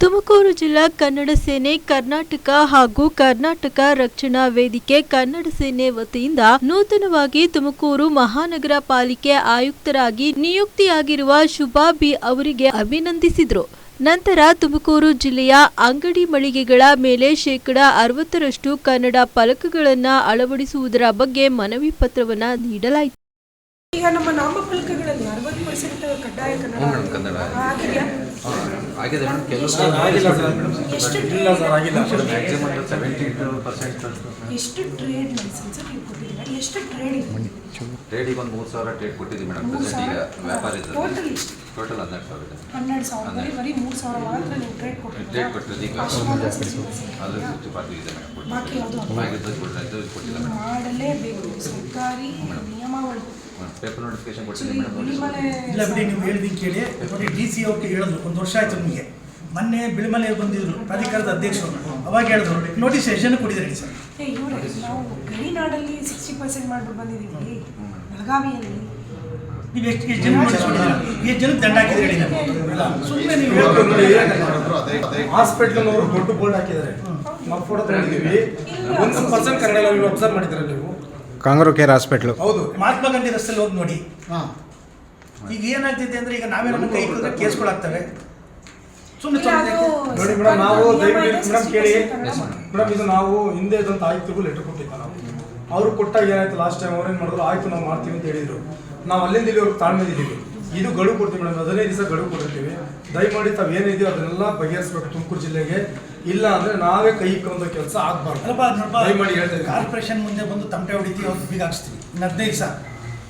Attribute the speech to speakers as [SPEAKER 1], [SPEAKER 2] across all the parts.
[SPEAKER 1] ತುಮಕೂರು ಜಿಲ್ಲಾ ಕನ್ನಡ ಸೇನೆ ಕರ್ನಾಟಕ ಹಾಗೂ ಕರ್ನಾಟಕ ರಕ್ಷಣಾ ವೇದಿಕೆ ಕನ್ನಡ ಸೇನೆ ವತಿಯಿಂದ ನೂತನವಾಗಿ ತುಮಕೂರು ಮಹಾನಗರ ಪಾಲಿಕೆ ಆಯುಕ್ತರಾಗಿ ನಿಯುಕ್ತಿಯಾಗಿರುವ ಶುಭಾ ಬಿ ಅವರಿಗೆ ಅಭಿನಂದಿಸಿದರು. ನಂತರ ತುಮಕೂರು ಜಿಲ್ಲೆಯ ಅಂಗಡಿ ಮಳಿಗೆಗಳ ಮೇಲೆ 60% ಕನ್ನಡ ಫಲಕಗಳನ್ನು ಅಳವಡಿಸುವುದರ ಬಗ್ಗೆ ಮನವಿ ಪತ್ರವನ್ನು ನೀಡಲಾಯಿತು.
[SPEAKER 2] ಈಗ ನಮ್ಮ ನಾಮಫಲಕಗಳಲ್ಲಿ 60% ಕಡ್ಡಾಯ ಕನ್ನಡ ಆಗಿದೆಯಾ?
[SPEAKER 3] ಆಗಿದೆ ಮೇಡಮ್.
[SPEAKER 2] ಎಷ್ಟು ಟ್ರೇಡ್ ಲೈಸೆನ್ಸ್ ನೀವು ಕೊಟ್ಟಿದ್ದೀರಾ? ಎಷ್ಟು ಟ್ರೇಡ್ ಇದೆ?
[SPEAKER 3] ಟ್ರೇಡಿಗೆ ಒಂದು 3,000 ಟ್ರೇಡ್ ಕೊಟ್ಟಿದ್ದೀವಿ ಮೇಡಮ್. ಪ್ರೆಸೆಂಟ್ ಈಗ ವ್ಯಾಪಾರ ಇದೆ. ಟೋಟಲ್
[SPEAKER 2] 12,000 ಬರೀ 3,000 ಮಾತ್ರ ನೀವು ಟ್ರೇಡ್
[SPEAKER 3] ಕೊಟ್ಟಿದ್ದೀವಿ. ಈಗ ಅದ್ರ 60% ಇದೆ ಮೇಡಮ್.
[SPEAKER 2] ಬಾಕಿ ಯಾವುದು ಮಾಡಲೇಬೇಕು. ಸರ್ಕಾರಿ ನಿಯಮಾವಳಿ
[SPEAKER 3] ಪೇಪರ್ ನೋಟಿಫಿಕೇಶನ್ ಕೊಟ್ಟಿದ್ದೀವಿ ಮೇಡಮ್.
[SPEAKER 4] ಇಲ್ಲ ಬಿಡಿ, ನೀವು ಹೇಳಿದ್ದೀನಿ ಕೇಳಿ. ನೋಡಿ, DC ಅವ್ರಿಗೆ ಹೇಳಿದ್ರು, 1 ವರ್ಷ ಆಯ್ತು ನಿಮಗೆ. ಮೊನ್ನೆ ಬಿಳಿಮಲೆ ಬಂದಿದ್ರು ಪ್ರಾಧಿಕಾರದ ಅಧ್ಯಕ್ಷರು, ಅವಾಗ ಹೇಳಿದ್ರು ನೋಟಿಸ್ ಎಷ್ಟು ಜನ ಕೊಟ್ಟಿದ್ದೀರಿ ಸರ್?
[SPEAKER 2] ನಾವು ಗಡಿನಾಡಲ್ಲಿ 60% ಮಾಡ್ಬಿಟ್ಟು ಬಂದಿದ್ದೀವಿ. ಬೆಳಗಾವಿಯಲ್ಲಿ
[SPEAKER 4] ನೀವು ಎಷ್ಟು ಜನ ನೋಟಿಸ್ ಕೊಟ್ಟಿದ್ದೀರಾ? ಎಷ್ಟು ಜನಕ್ಕೆ ದಂಡ ಹಾಕಿದ್ರಿ? ಸುಮ್ಮನೆ ನೀವು
[SPEAKER 5] ಹಾಸ್ಪಿಟಲ್ನವರು ದೊಡ್ಡ ಬೋರ್ಡ್ ಹಾಕಿದ್ದಾರೆ. ನಾವು ಫೋಟೋ ತಗೊಂಡಿದ್ದೀವಿ. 1% ಕನ್ನಡ ನೀವು ಅಬ್ಸರ್ವ್ ಮಾಡಿದ್ದೀರಾ ನೀವು?
[SPEAKER 6] ಕಾಂಗ್ರೂ ಕೇರ್ ಹಾಸ್ಪಿಟ್ಲು.
[SPEAKER 4] ಹೌದು, ಮಹಾತ್ಮ ಗಾಂಧಿ ರಸ್ತೆಯಲ್ಲಿ ಹೋಗಿ ನೋಡಿ. ಈಗ ಏನಾಗ್ತಿದೆ ಅಂದ್ರೆ, ಈಗ ನಾವೇ ನಮ್ಮ ಕೈ ಕೊಟ್ಟರೆ ಕೇಸ್ಗಳಾಗ್ತವೆ. ಸುಮ್ಮನೆ
[SPEAKER 5] ನೋಡಿ ಮೇಡಮ್, ನಾವು ದಯವಿಟ್ಟು ಮೇಡಮ್ ಕೇಳಿ ಮೇಡಮ್, ಇದು ನಾವು ಹಿಂದೆ ಇದ್ದಂಥ ಆಯುಕ್ತರಿಗೂ ಲೆಟರ್ ಕೊಟ್ಟಿದ್ದ ನಾವು. ಅವರು ಕೊಟ್ಟಾಗ ಏನಾಯ್ತು ಲಾಸ್ಟ್ ಟೈಮ್ ಅವ್ರೇನು ಮಾಡಿದ್ರು, ಆಯ್ತು ನಾವು ಮಾಡ್ತೀವಿ ಅಂತ ಹೇಳಿದ್ರು. ನಾವು ಅಲ್ಲಿಂದ ಇಲ್ಲಿ ಅವ್ರಿಗೆ ತಾಳ್ಮೆದಿದ್ದೀವಿ. ಇದು ಗಡುವು ಕೊಡ್ತೀವಿ ಮೇಡಮ್, 15 ದಿವಸ ಗಡುವು ಕೊಟ್ಟಿರ್ತೀವಿ. ದಯಮಾಡಿ ತಾವು ಏನಿದೆಯೋ ಅದನ್ನೆಲ್ಲ ಬಗೆಹರಿಸ್ಬೇಕು ತುಮಕೂರು ಜಿಲ್ಲೆಗೆ. ಇಲ್ಲ ಅಂದ್ರೆ ನಾವೇ ಕೈ ಇಕ್ಕೊಂಡ ಕೆಲಸ ಆಗ್ಬಾರ್ದು. ದಯಮಾಡಿ ಹೇಳ್ತೇವೆ.
[SPEAKER 4] ಕಾರ್ಪೊರೇಷನ್ ಮುಂದೆ ಬಂದು ತಮಟೆ ಹೊಡಿತೀವಿ, ಅವ್ರು ಬೀಗ ಹಾಕ್ಸ್ತೀವಿ. ಇನ್ನು 15 ದಿವಸ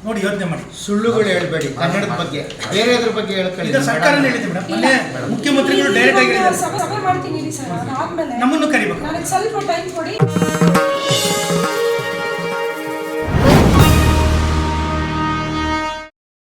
[SPEAKER 4] ನೋಡಿ, ಯೋಚನೆ ಮಾಡಿ.
[SPEAKER 6] ಸುಳ್ಳುಗಳು ಹೇಳ್ಬೇಡಿ ಕನ್ನಡದ ಬಗ್ಗೆ, ಬೇರೆದ್ರ ಬಗ್ಗೆ ಹೇಳ್ಕೊಳ್ಳಿ.
[SPEAKER 4] ಈಗ ಸರ್ಕಾರ ಹೇಳಿದೆ ಮೇಡಮ್, ಮೊನ್ನೆ ಮುಖ್ಯಮಂತ್ರಿಗಳು ಡೈರೆಕ್ಟ್ ಆಗಿ
[SPEAKER 2] ಸಭೆ ಮಾಡ್ತೀನಿ ಸರ್. ಆದ್ಮೇಲೆ
[SPEAKER 4] ನಮ್ಮನ್ನು ಕರಿಬೇಕು.
[SPEAKER 2] ನನಗೆ ಸ್ವಲ್ಪ ಟೈಮ್ ಕೊಡಿ.